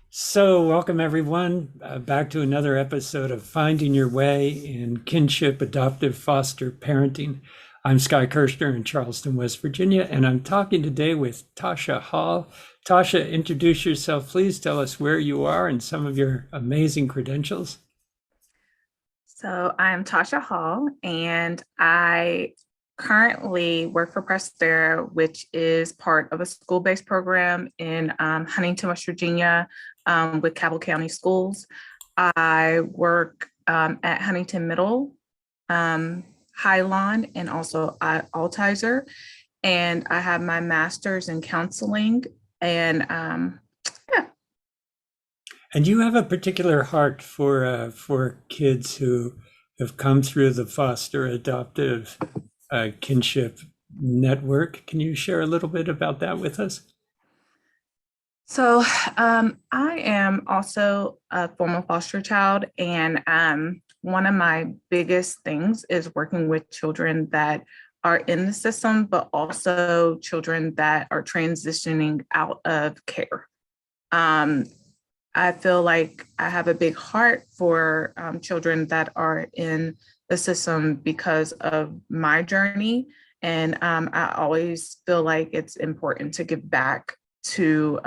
So, welcome everyone back to another episode of Finding Your Way in Kinship, Adoptive, Foster Parenting. I'm Sky Kirshner in Charleston, West Virginia, and I'm talking today with Tasha Hall. Tasha, introduce yourself. Please tell us where you are and some of your amazing credentials. So I'm Tasha Hall, and I currently work for Prestera, which is part of a school-based program in Huntington, West Virginia, with Cabell County Schools. I work at Huntington Middle, Highline, and also at Altizer, and I have my master's in counseling. And And you have a particular heart for kids who have come through the foster-adoptive kinship network. Can you share a little bit about that with us? So I am also a former foster child, and one of my biggest things is working with children that are in the system, but also children that are transitioning out of care. Um, I feel like I have a big heart for children that are in the system because of my journey. And I always feel like it's important to give back to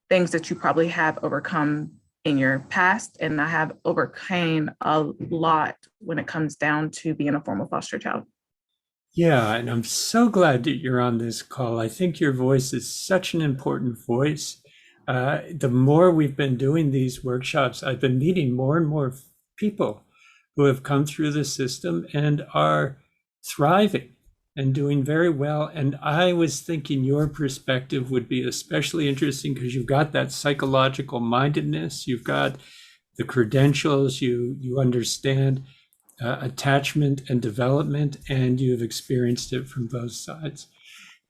things that you probably have overcome in your past. And I have overcame a lot when it comes down to being a former foster child. Yeah, and I'm so glad that you're on this call. I think your voice is such an important voice. The more we've been doing these workshops, I've been meeting more and more people who have come through the system and are thriving and doing very well. And I was thinking your perspective would be especially interesting because you've got that psychological mindedness, you've got the credentials, you understand attachment and development, and you've experienced it from both sides.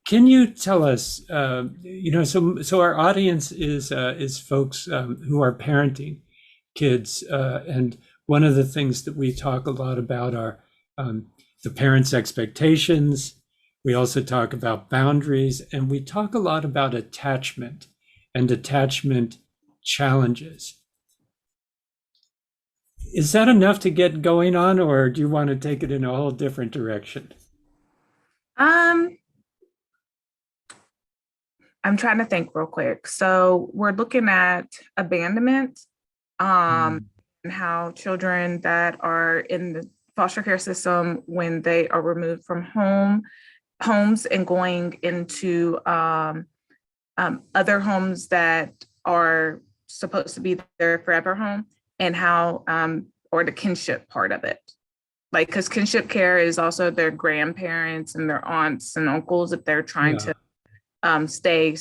Can you tell us, so our audience is folks who are parenting kids, and one of the things that we talk a lot about are the parents' expectations. We also talk about boundaries, and we talk a lot about attachment and attachment challenges. Is that enough to get going on, or do you want to take it in a whole different direction? Um, I'm trying to think real quick. So we're looking at abandonment, Mm. and how children that are in the foster care system, when they are removed from homes and going into other homes that are supposed to be their forever home, and how or the kinship part of it. Like, because kinship care is also their grandparents and their aunts and uncles if they're trying Yeah. to stay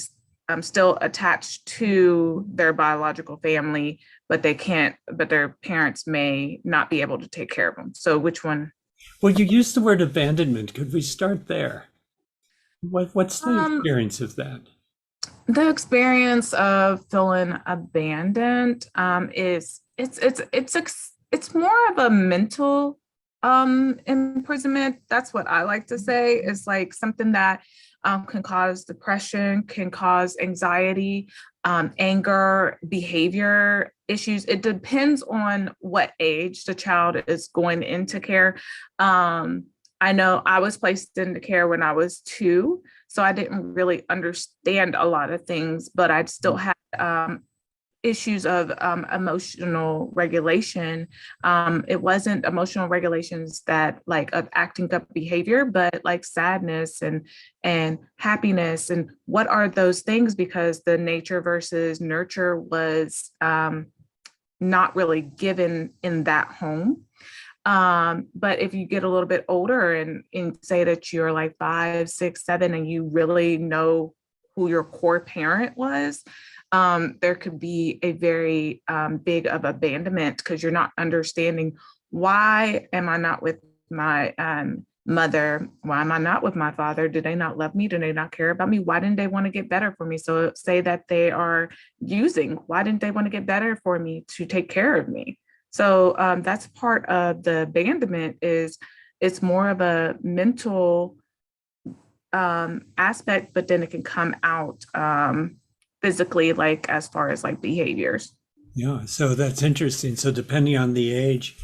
still attached to their biological family, but they can't, but their parents may not be able to take care of them. So which one? Well, you used the word abandonment. Could we start there? What's the Um, experience of that? the experience of feeling abandoned is it's more of a mental imprisonment. That's what I like to say. Is like something that can cause depression, can cause anxiety, anger, behavior issues. It depends on what age the child is going into care. I know I was placed into care when I was 2, so I didn't really understand a lot of things, but I still had issues of emotional regulation. It wasn't emotional regulations that like of acting up behavior, but like sadness and happiness. And what are those things? Because the nature versus nurture was not really given in that home. But if you get a little bit older and say that you're like 5, 6, 7, and you really know who your core parent was, there could be a very big of abandonment because you're not understanding, why am I not with my mother? Why am I not with my father? Do they not love me? Do they not care about me? Why didn't they want to get better for me? So say that they are using, why didn't they want to get better for me to take care of me? So that's part of the abandonment. Is it's more of a mental aspect, but then it can come out physically, like as far as like behaviors. Yeah, so that's interesting. So depending on the age,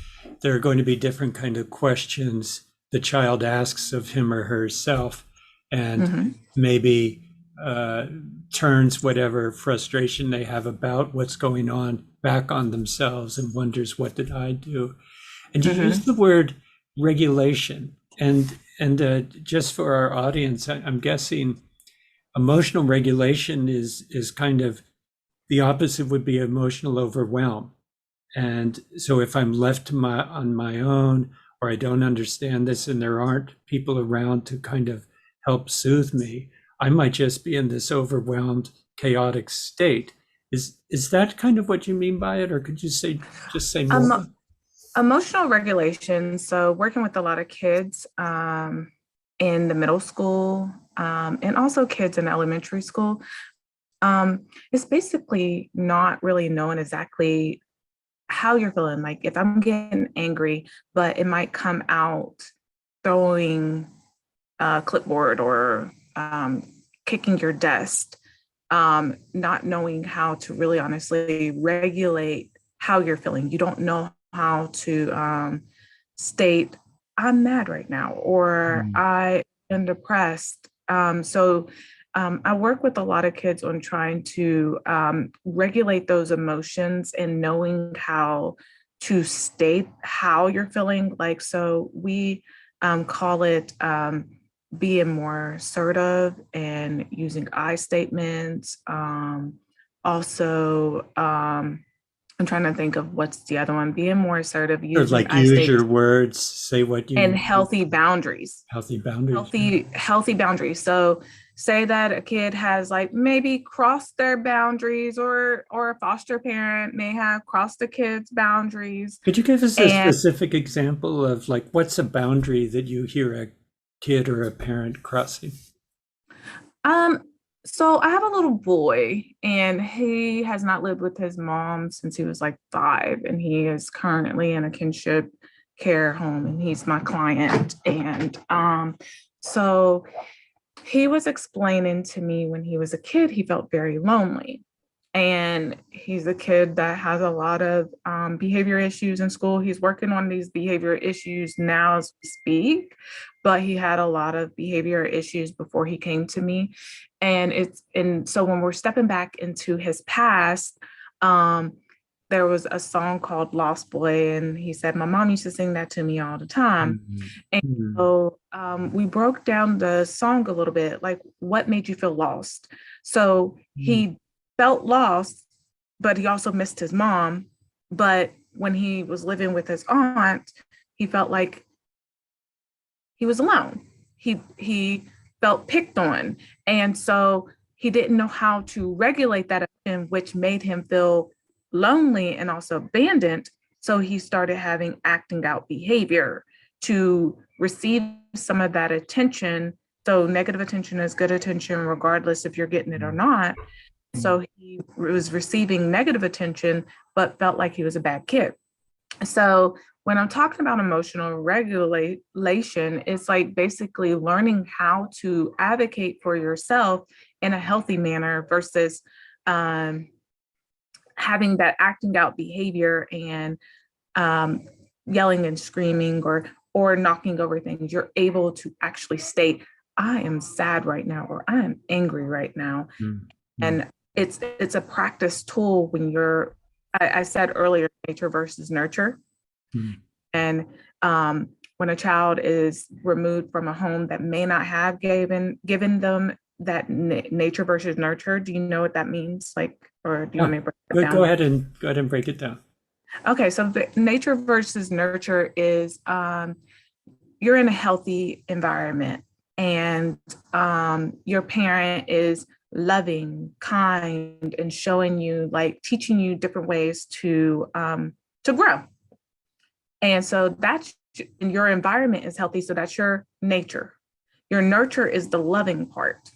there are going to be different kind of questions the child asks of him or herself, and Hmm. maybe uh, turns whatever frustration they have about what's going on back on themselves and wonders, what did I do? And you use Hmm. the word regulation, and just for our audience, I'm guessing emotional regulation is kind of the opposite would be emotional overwhelm. And so if I'm left on my own, or I don't understand this and there aren't people around to kind of help soothe me, I might just be in this overwhelmed, chaotic state. Is that kind of what you mean by it, or could you say more? Emotional regulation. So working with a lot of kids in the middle school and also kids in elementary school, it's basically not really knowing exactly how you're feeling. Like if I'm getting angry, but it might come out throwing a clipboard or kicking your desk, not knowing how to really honestly regulate how you're feeling. You don't know how to state, I'm mad right now, or Mm. I am depressed. I work with a lot of kids on trying to regulate those emotions and knowing how to state how you're feeling. Like, so we call it being more assertive and using I statements. Also, I'm trying to think of what's the other one, being more assertive, Or using like I use your statements words, say what and you, healthy boundaries. healthy boundaries. Yeah. Healthy boundaries. So say that a kid has like maybe crossed their boundaries, or a foster parent may have crossed the kid's boundaries. Could you give us a And specific example of like what's a boundary that you hear a kid or a parent crossing? um so I have a little boy, and he has not lived with his mom since he was like 5, and he is currently in a kinship care home, and he's my client. And so he was explaining to me when he was a kid, he felt very lonely. And he's a kid that has a lot of behavior issues in school. He's working on these behavior issues now as we speak, but he had a lot of behavior issues before he came to me. And so when we're stepping back into his past, um, there was a song called Lost Boy, and he said, my mom used to sing that to me all the time. Mhm. And Mhm. so we broke down the song a little bit, like what made you feel lost? So he felt lost, but he also missed his mom. But when he was living with his aunt, he felt like he was alone. He felt picked on. And so he didn't know how to regulate that emotion, which made him feel lonely and also abandoned. So he started having acting out behavior to receive some of that attention. So negative attention is good attention, regardless if you're getting it or not. So he was receiving negative attention, but felt like he was a bad kid. So when I'm talking about emotional regulation, it's like basically learning how to advocate for yourself in a healthy manner versus um, having that acting out behavior and um, yelling and screaming or knocking over things. You're able to actually state, I am sad right now, or I am angry right now. Mhm. And it's a practice tool when I said earlier, nature versus nurture. Mhm. And when a child is removed from a home that may not have given them that nature versus nurture, do you know what that means? Like, or do you want Yeah. me to break it Go down? ahead and break it down. Okay, so the nature versus nurture is you're in a healthy environment, and your parent is loving, kind, and showing you, like, teaching you different ways to grow. And so that's your environment is healthy. So that's your nature. Your nurture is the loving part,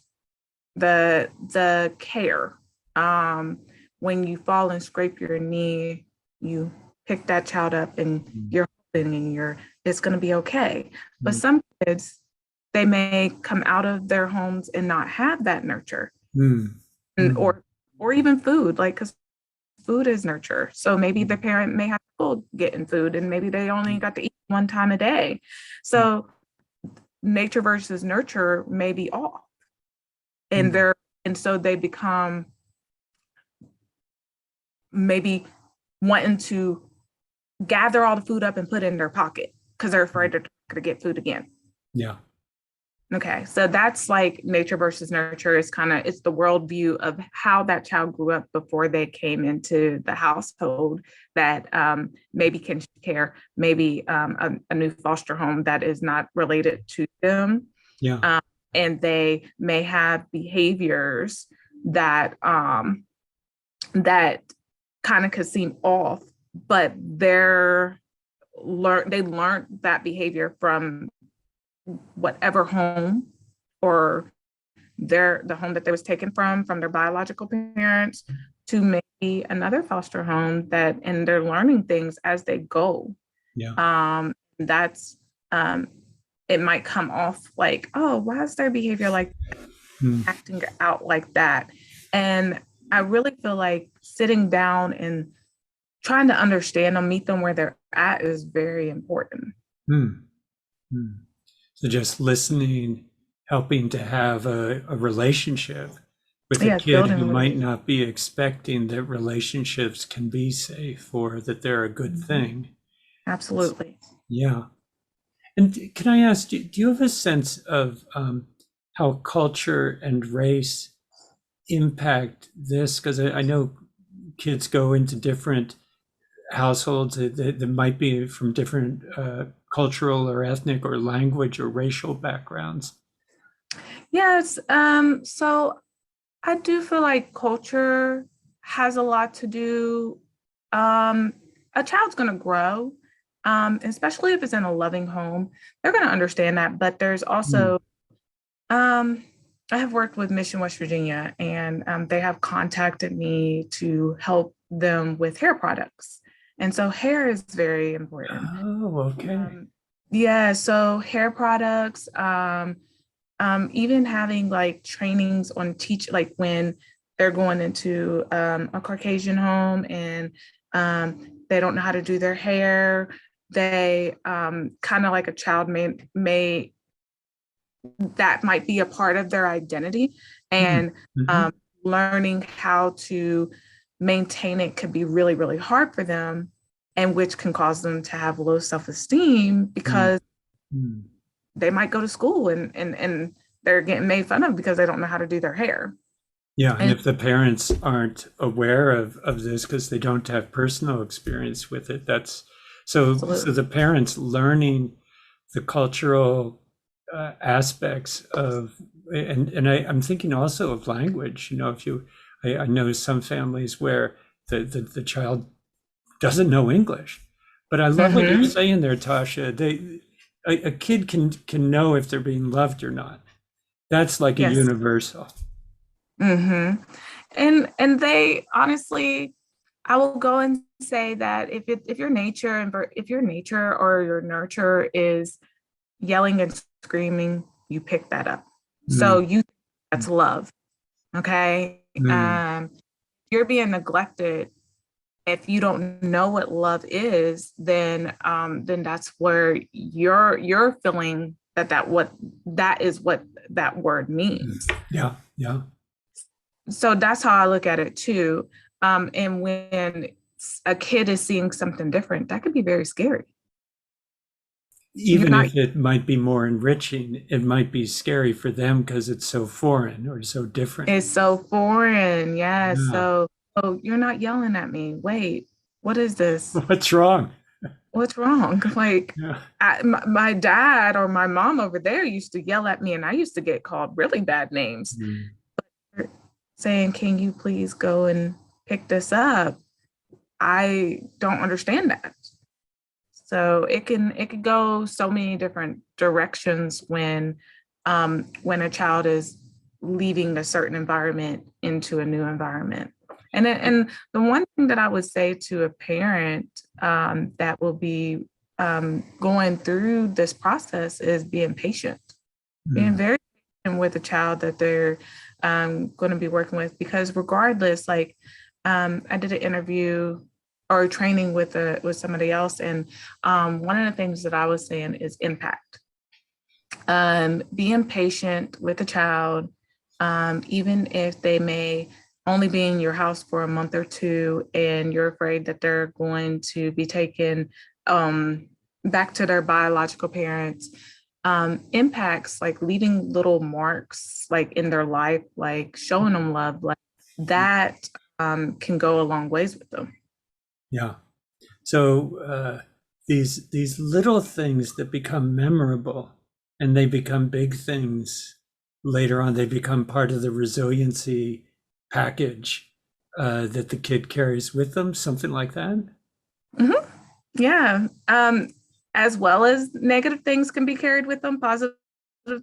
the care. Um, when you fall and scrape your knee, you pick that child up and you're holding and it's going to be okay. But Mhm. some kids, they may come out of their homes and not have that nurture, Mhm. Mhm. or or even food, like, because food is nurture. So maybe the parent may have trouble getting food and maybe they only got to eat one time a day. So nature versus nurture may be off. And so they become maybe wanting to gather all the food up and put it in their pocket because they're afraid they're going to get food again. Yeah. Okay, so that's like nature versus nurture is it's the worldview of how that child grew up before they came into the household that maybe can care, maybe a new foster home that is not related to them. Yeah. And they may have behaviors that that kind of could seem off, but they learned that behavior from whatever home or the home that they was taken from their biological parents to maybe another foster home and they're learning things as they go. Yeah. That's it might come off like, oh, why is their behavior like acting out like that? And I really feel like sitting down and trying to understand them, meet them where they're at is very important. So just listening, helping to have a relationship with a kid who might not be expecting that relationships can be safe or that they're a good thing. Absolutely. Yeah. And can I ask, do you have a sense of how culture and race impact this? Because I know kids go into different households that might be from different cultural or ethnic or language or racial backgrounds. Yes. So I do feel like culture has a lot to do. A child's going to grow, especially if it's in a loving home. They're going to understand that. But there's also, I have worked with Mission West Virginia, and they have contacted me to help them with hair products. And so hair is very important. Oh, okay. Yeah, so hair products, even having like trainings on like when they're going into a Caucasian home and they don't know how to do their hair. They kind of like a child may that might be a part of their identity, and learning how to maintain it could be really, really hard for them, and which can cause them to have low self-esteem because they might go to school and they're getting made fun of because they don't know how to do their hair. Yeah, and if the parents aren't aware of this because they don't have personal experience with it, that's so the parents learning the cultural aspects of, and I'm thinking also of language. You know, I know some families where the child doesn't know English, but I love what you're saying there, Tasha. A kid can know if they're being loved or not. That's like a universal. And they honestly, I will go and say that if your nature or your nurture is yelling and screaming, you pick that up. So that's love. Okay. You're being neglected. If you don't know what love is, then that's where you're feeling that is what that word means. Yeah. So that's how I look at it too. And when a kid is seeing something different, that could be very scary. Even if it might be more enriching, it might be scary for them because it's so foreign or so different. It's so foreign. Yes. Yeah. So you're not yelling at me. Wait, what is this? What's wrong? What's wrong? Like my dad or my mom over there used to yell at me and I used to get called really bad names. Saying, can you please go and pick this up? I don't understand that. So it could go so many different directions when a child is leaving a certain environment into a new environment. And the one thing that I would say to a parent that will be going through this process is being patient, being very patient with a child that they're I'm going to be working with, because regardless, like I did an interview or training with somebody else, and one of the things that I was saying is impact. Being patient with a child, even if they may only be in your house for a month or two, and you're afraid that they're going to be taken back to their biological parents. Impacts like leaving little marks like in their life, like showing them love, like that can go a long ways with them. Yeah. So these little things that become memorable, and they become big things later on. They become part of the resiliency package that the kid carries with them, something like that. Mm-hmm. Yeah. As well as negative things can be carried with them, positive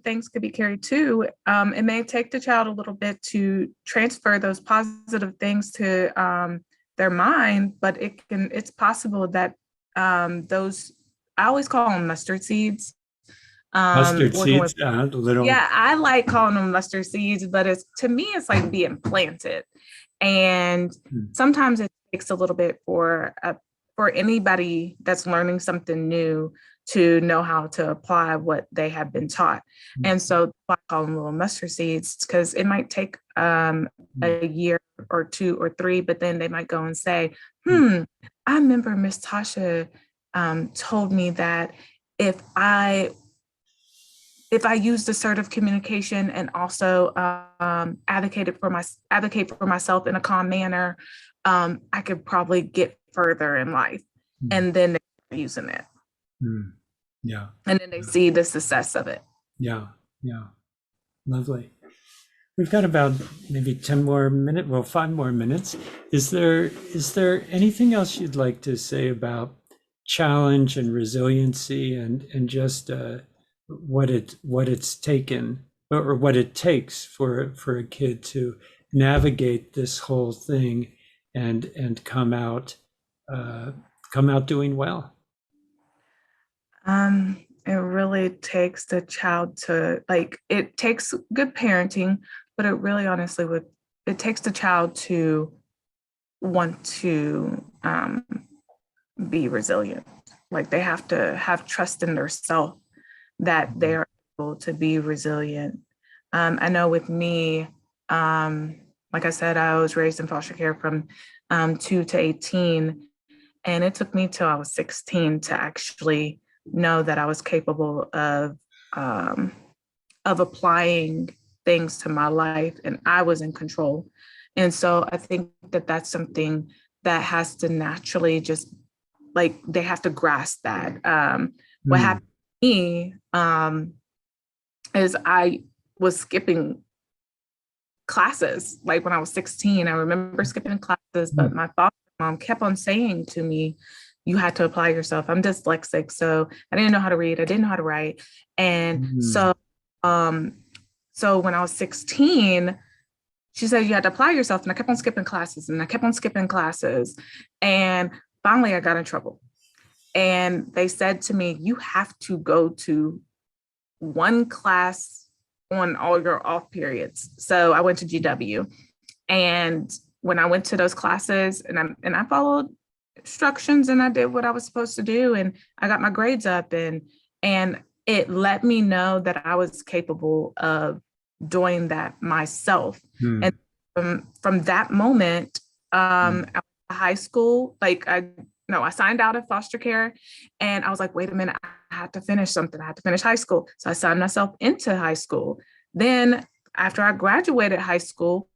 things could be carried too. It may take the child a little bit to transfer those positive things to their mind, but it's possible that those, I always call them mustard seeds. Mustard Working seeds, with, little. yeah, I like calling them mustard seeds, but to me, it's like being planted. And sometimes it takes a little bit for anybody that's learning something new to know how to apply what they have been taught. And so I call them little mustard seeds, because it might take a year or two or three, but then they might go and say, I remember Miss Tasha told me that if I used assertive communication and also advocate for myself in a calm manner, I could probably get further in life. And then they're using it. Yeah. And then they see the success of it. Yeah. Yeah. Lovely. We've got about maybe 10 more minutes, well, 5 more minutes. Is there anything else you'd like to say about challenge and resiliency, and just what it's taken, or what it takes for a kid to navigate this whole thing and come out doing well? It really takes the child to, like, it takes good parenting, but it really honestly it takes the child to want to be resilient. Like, they have to have trust in themselves that they're able to be resilient. I know with me, like I said, I was raised in foster care from 2 to 18, and it took me till I was 16 to actually know that I was capable of applying things to my life, and I was in control. And so I think that that's something that has to naturally just, like, they have to grasp that. What happened to me is I was skipping classes. Like, when I was 16, I remember skipping classes, but my foster mom kept on saying to me, you had to apply yourself. I'm dyslexic, so I didn't know how to read. I didn't know how to write. And so when I was 16, she said, you had to apply yourself. And I kept on skipping classes, and I kept on skipping classes. And finally I got in trouble. And they said to me, you have to go to one class on all your off periods. So I went to GW. And when I went to those classes, and I followed instructions, and I did what I was supposed to do, and I got my grades up, and it let me know that I was capable of doing that myself. And from that moment, high school, like I signed out of foster care, and I was like, wait a minute, I had to finish something. I had to finish high school. So I signed myself into high school. Then after I graduated high school,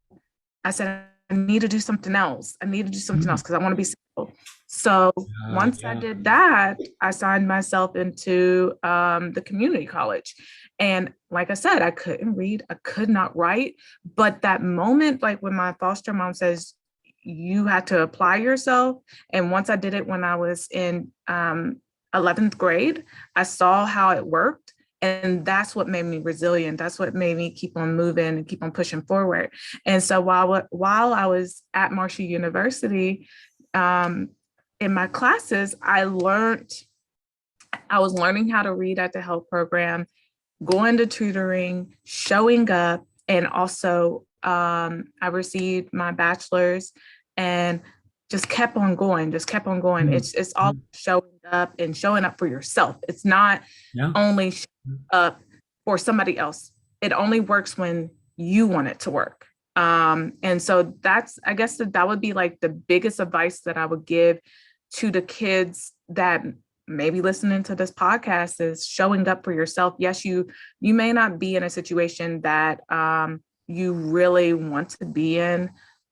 I said, I need to do something else. I need to do something else because I want to be single. So once I did that, I signed myself into the community college. And like I said, I couldn't read, I could not write. But that moment, like when my foster mom says, you had to apply yourself. And once I did it when I was in 11th grade, I saw how it worked. And that's what made me resilient. That's what made me keep on moving and keep on pushing forward. And so while I was at Marshall University, in my classes, I was learning how to read at the health program, going to tutoring, showing up, and also I received my bachelor's and just kept on going, just kept on going. Mm. It's all Mm. showing up for yourself. It's not Yeah. only showing up for somebody else. It only works when you want it to work. And so that's, I guess that would be like the biggest advice that I would give to the kids that maybe listening to this podcast is showing up for yourself. Yes, you may not be in a situation that you really want to be in,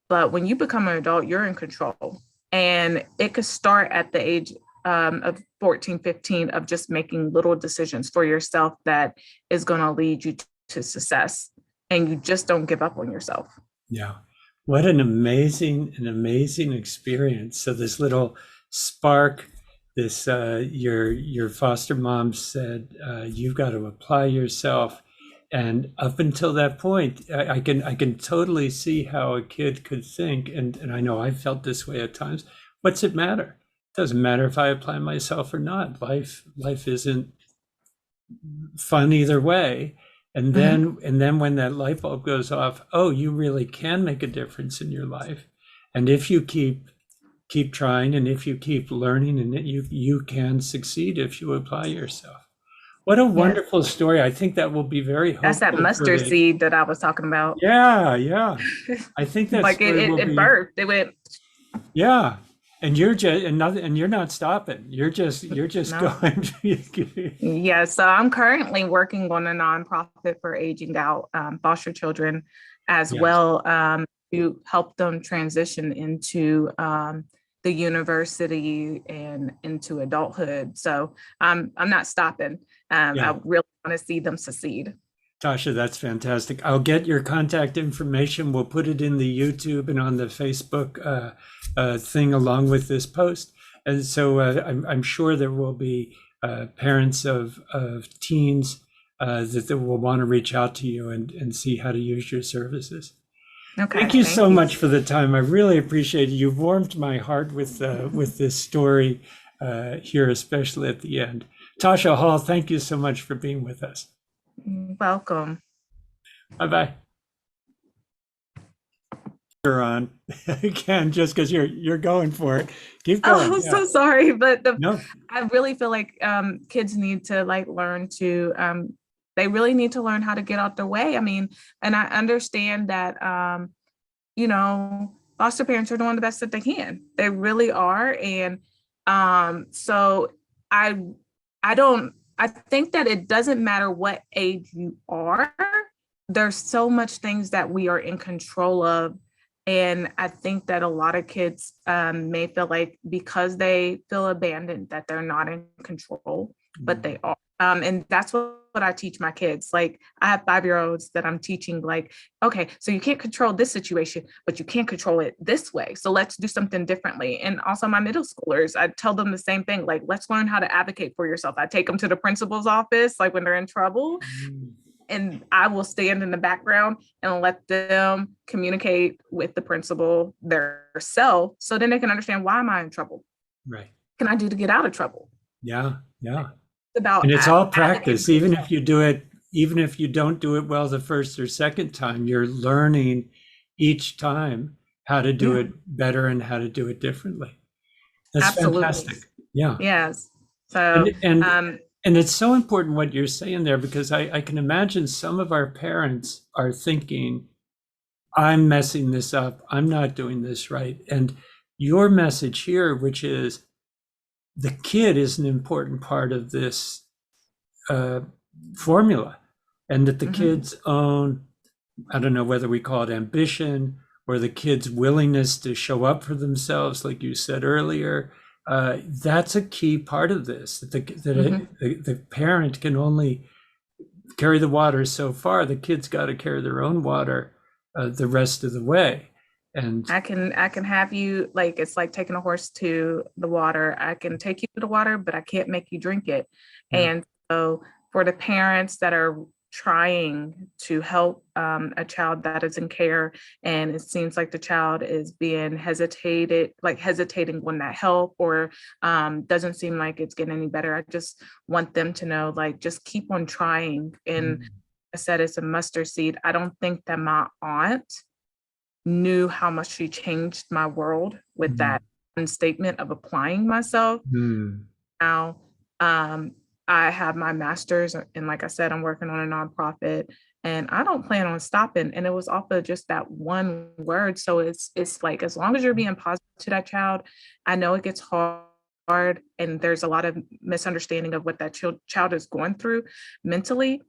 but when you become an adult, you're in control. And it could start at the age of 14, 15 of just making little decisions for yourself that is going to lead you to success. And you just don't give up on yourself. Yeah. What an amazing experience. So this little spark, this your foster mom said, you've got to apply yourself. And up until that point, I can totally see how a kid could think, and I know I felt this way at times. What's it matter? It doesn't matter if I apply myself or not. Life isn't fun either way. And then when that light bulb goes off, oh, you really can make a difference in your life. And if you keep trying, and if you keep learning, and you can succeed if you apply yourself. What a Yes. wonderful story. I think that will be very That's that hopeful for mustard the, seed that I was talking about. yeah, yeah. I think that Like story will it be, birthed. It went, yeah. And you're just, and you're not stopping. You're just no. going. Yeah, so I'm currently working on a nonprofit for aging out foster children as Yes. well, to help them transition into the university and into adulthood. So I'm not stopping. Yeah. I really want to see them succeed. Tasha, that's fantastic. I'll get your contact information. We'll put it in the YouTube and on the Facebook thing along with this post. And so I'm sure there will be parents of teens that will want to reach out to you and see how to use your services. Okay, Thank you thank so you. much for the time. I really appreciate it. You've warmed my heart with this story here, especially at the end. Tasha Hall, thank you so much for being with us. Welcome. Bye-bye. You're on again, just because you're going for it. Keep Oh, going. I'm Yeah. so sorry, but No. I really feel like kids need to like learn to they really need to learn how to get out their way. I mean, and I understand that you know, foster parents are doing the best that they can. They really are. And so I I think that it doesn't matter what age you are. There's so much things that we are in control of. And I think that a lot of kids may feel like because they feel abandoned, that they're not in control, but they are. And that's what I teach my kids. Like I have 5-year-olds that I'm teaching, like, okay, so you can't control this situation, but you can control it this way. So let's do something differently. And also my middle schoolers, I tell them the same thing, like, let's learn how to advocate for yourself. I take them to the principal's office, like when they're in trouble, and I will stand in the background and let them communicate with the principal themselves so then they can understand, why am I in trouble? Right. What can I do to get out of trouble? Yeah. Yeah. It's about And it's all advocating practice. for Even yourself. if you do it, even if you don't do it well the first or second time, you're learning each time how to do Yeah. it better and how to do it differently. That's Absolutely. fantastic. Yeah. Yes. So And it's so important what you're saying there, because I can imagine some of our parents are thinking, I'm messing this up. I'm not doing this right. And your message here, which is the kid is an important part of this formula, and that the kid's own, I don't know whether we call it ambition or the kid's willingness to show up for themselves, like you said earlier, that's a key part of this. That the parent can only carry the water so far. The kid's got to carry their own water the rest of the way. And I can have you, like, it's like taking a horse to the water. I can take you to the water, but I can't make you drink it. Yeah. And so for the parents that are trying to help a child that is in care, and it seems like the child is being hesitating on that help, or doesn't seem like it's getting any better, I just want them to know, like, just keep on trying. And I said it's a mustard seed. I don't think that my aunt knew how much she changed my world with that one statement of applying myself. Mm. Now, I have my master's, and like I said, I'm working on a nonprofit, and I don't plan on stopping. And it was off of just that one word. So it's like, as long as you're being positive to that child, I know it gets hard, and there's a lot of misunderstanding of what that child is going through mentally.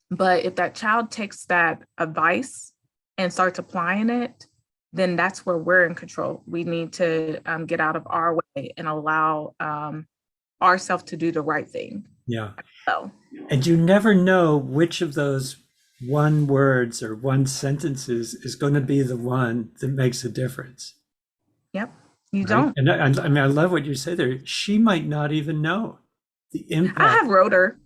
But if that child takes that advice and starts applying it, then that's where we're in control. We need to get out of our way and allow ourselves to do the right thing. Yeah. So, And you never know which of those one words or one sentences is going to be the one that makes a difference. yep, you Right? don't. And I mean, I love what you say there. She might not even know the I impact. have wrote her.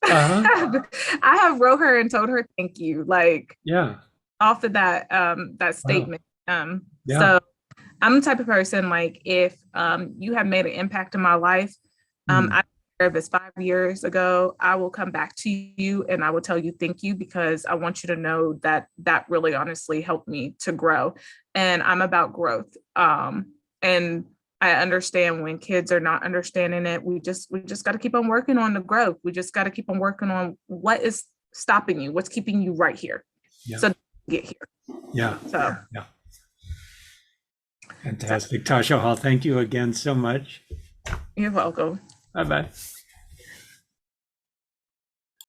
Uh-huh. I have wrote her and told her thank you, like Yeah. off of that Wow. statement. Yeah. So I'm the type of person, like, if you have made an impact in my life, I don't care if it's 5 years ago, I will come back to you and I will tell you thank you, because I want you to know that that really honestly helped me to grow. And I'm about growth. And I understand when kids are not understanding it, we just got to keep on working on the growth. We just got to keep on working on what is stopping you, what's keeping you right here. Yeah. So get here. Yeah. So Yeah. Fantastic. Tasha Hall, thank you again so much. you're welcome. Bye-bye.